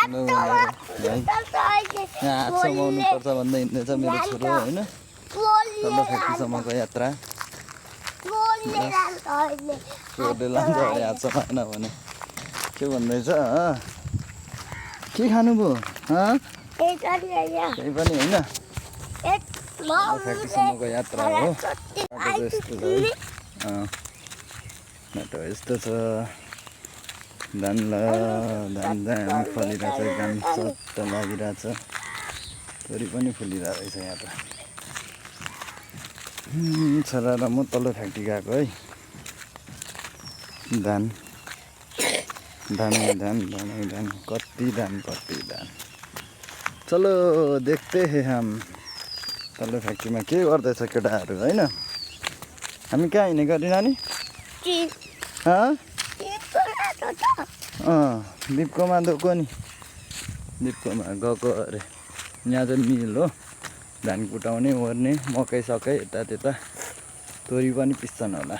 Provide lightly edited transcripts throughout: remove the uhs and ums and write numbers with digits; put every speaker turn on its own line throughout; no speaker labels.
यहाँ हातसम्म आउनुपर्छ भन्दै हिँड्दैछ मेरो छोरो होइन तल्लो फ्याक्ट्रीसम्मको यात्रा छोरीले लान्छ अरे हातसम्म आएन भने के भन्दैछ के खानुभयो केही पनि होइन फ्याक्ट्रीसम्मको यात्रा हो बाटो यस्तो छ धान धान दामी फलिरहेछ घाम सट्ट लागिरहेछ तोरी पनि फुलिरहेको रहेछ यहाँ त छोरा र म तल्लो फ्याक्ट्री गएको है धान कति धान चलो देखते हैं हम तल्लो फ्याक्ट्रीमा के गर्दैछ केटाहरू होइन हामी कहाँ हिँडेको अरे नानी दिपकोमा गएको नि दिपकोमा गएको अरे यहाँ चाहिँ मिल हो धान कुटाउने ओर्ने मकै सकै यता त्यता तोरी पनि पिस्छन् होला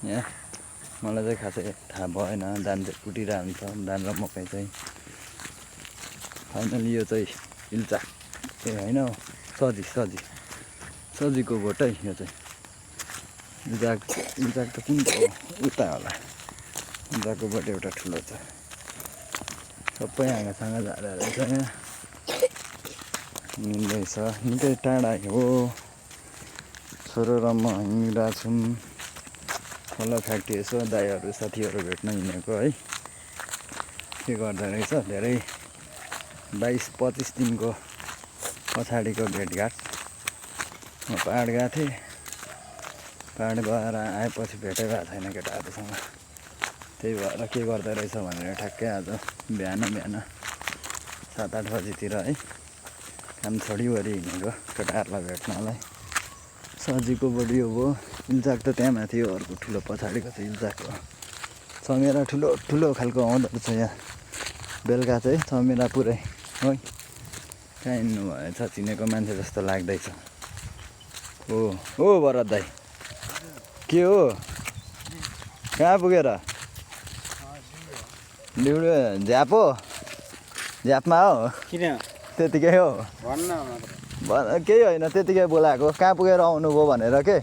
यहाँ मलाई चाहिँ खासै थाहा भएन धान चाहिँ कुटिरहेको हुन्छ धान र मकै चाहिँ फाइनली यो चाहिँ इल्चा ए होइन हौ सजीको भोट है यो चाहिँ इल्चाक त कुन हो उता होला इल्चाको भोट एउटा ठुलो छ सबै हाँगासँग झारेर रहेछ यहाँ हिँड्दैछ निकै टाढा हो छोरो र म हिँडिरहेको छौँ तल्लो फ्याक्ट्री यसो दाइहरू साथीहरू भेट्न हिँडेको है के गर्दो रहेछ धेरै 22-25 दिनको पछाडिको भेटघाट म पाहाड गएको थिएँ पाहाड गएर आएपछि भेटै भएको छैन केटाहरूसँग त्यही भएर के गर्दो रहेछ भनेर ठ्याक्कै आज बिहान 7-8 बजीतिर है काम छोडिवरि हिँडेको केटाहरूलाई भेट्नलाई सजीको बडियो भयो इल्चाक त त्यहाँ माथि हो अर्को ठुलो पछाडिको चाहिँ इल्चाक हो चमेरा ठुलो खालको आउँदो रहेछ यहाँ बेलुका चाहिँ चमेरा पुरै है कहाँ हिँड्नु भएछ चिनेको मान्छे जस्तो लाग्दैछ हो भरत दाइ के हो कहाँ पुगेर डिउडो झ्यापमा हो
किन
त्यतिकै हो केही होइन त्यतिकै बोलाएको कहाँ पुगेर आउनुभयो भनेर के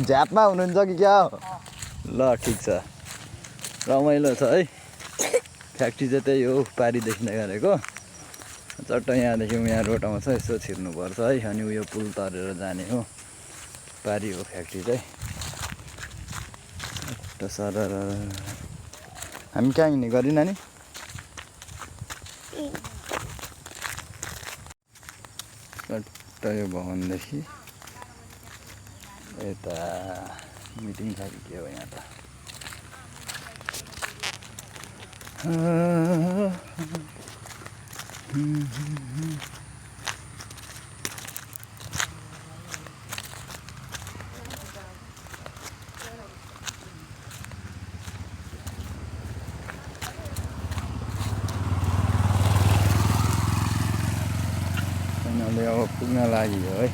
झ्यापमा हुनुहुन्छ कि क्या हो ल ठिक छ रमाइलो छ है फ्याक्ट्री चाहिँ त्यही हो पारिदेखि गरेको चट्ट यहाँदेखि यहाँ रोड आउँछ यसो छिर्नुपर्छ है अनि उयो पुल तरेर जाने हो पारी हो फ्याक्ट्री चाहिँ सर हामी कहाँ हिँड्ने गरी नानी चट्ट यो भवनदेखि यता मिटिङ छ कि के हो यहाँ त अब पुग्न लाग्यो है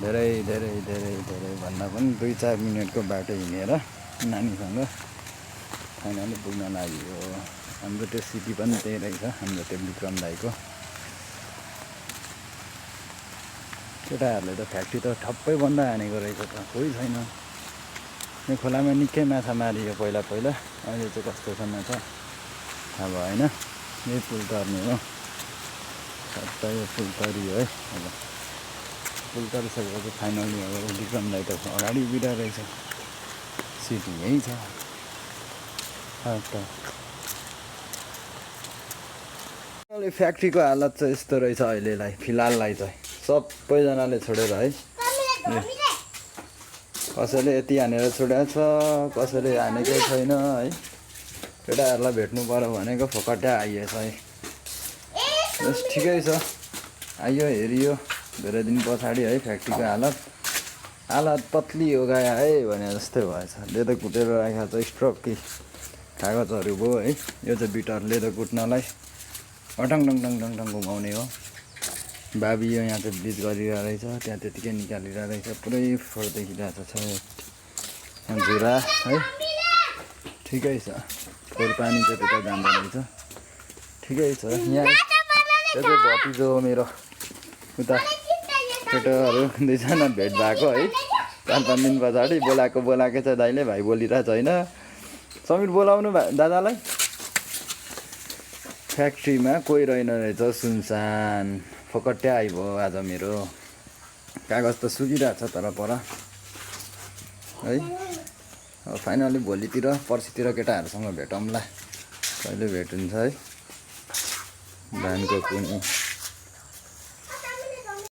धेरै भन्दा पनि 2-4 मिनटको बाटो हिँडेर नानीसँग फाइनली पुग्न लाग्यो हाम्रो त्यो सिटी पनि त्यही रहेछ हाम्रो त्यो विक्रम दाइको केटाहरूले त फ्याक्ट्री त ठप्पै बन्द हानेको रहेछ त कोही छैन यो खोलामा निकै माछा मारियो पहिला अहिले चाहिँ कस्तो छ माछा थाहा भएन यही पुल तर्ने हो सट्ट यो पुल तरियो है अब पुल तरिसकेपछि फाइनली अब विक्रम दाइ त अगाडि उभिरहेको रहेछ सिटी यही छ फ्याक्ट्रीको हालत चाहिँ यस्तो रहेछ अहिलेलाई फिलहाललाई चाहिँ सबैजनाले छोडेर है कसैले यति हानेर छोडेको छ कसैले हानेकै छैन है केटाहरूलाई भेट्नु पर्यो भनेको फोकट्या आइएछ है बस ठिकै छ आइयो हेरियो धेरै दिन पछाडि है फ्याक्ट्रीको हालत पत्ली हो गया है भने जस्तै भएछ लेदो कुटेर राखेको छ स्ट्रक कि कागजहरू भयो है यो चाहिँ बिटर लेदो कुट्नलाई टङ घुमाउने हो बाबी यो यहाँ चाहिँ ब्लिच गरिरहेको रहेछ त्यहाँ त्यतिकै निकालिरहेको रहेछ पुरै फोहोर देखिरहेको छ झुरा है ठिकै छ फोहोर पानी चाहिँ त्यता जाँदो रहेछ ठिकै छ यहाँ यो चाहिँ भतिजो हो मेरो उता केटाहरू दुईजना भेट भएको है 4-5 दिन पछाडि बोलाएकै छ दाइले भाइ बोलिरहेको छैन समीर बोलाउनु दादालाई फ्याक्ट्रीमा कोही रहेन रहेछ सुनसान फकट्टै आइभयो आज मेरो कागज त सुकिरहेको छ तर पर है अब फाइनली भोलितिर पर्सितिर केटाहरूसँग भेटौँला कहिले भेट हुन्छ है धानको कुनी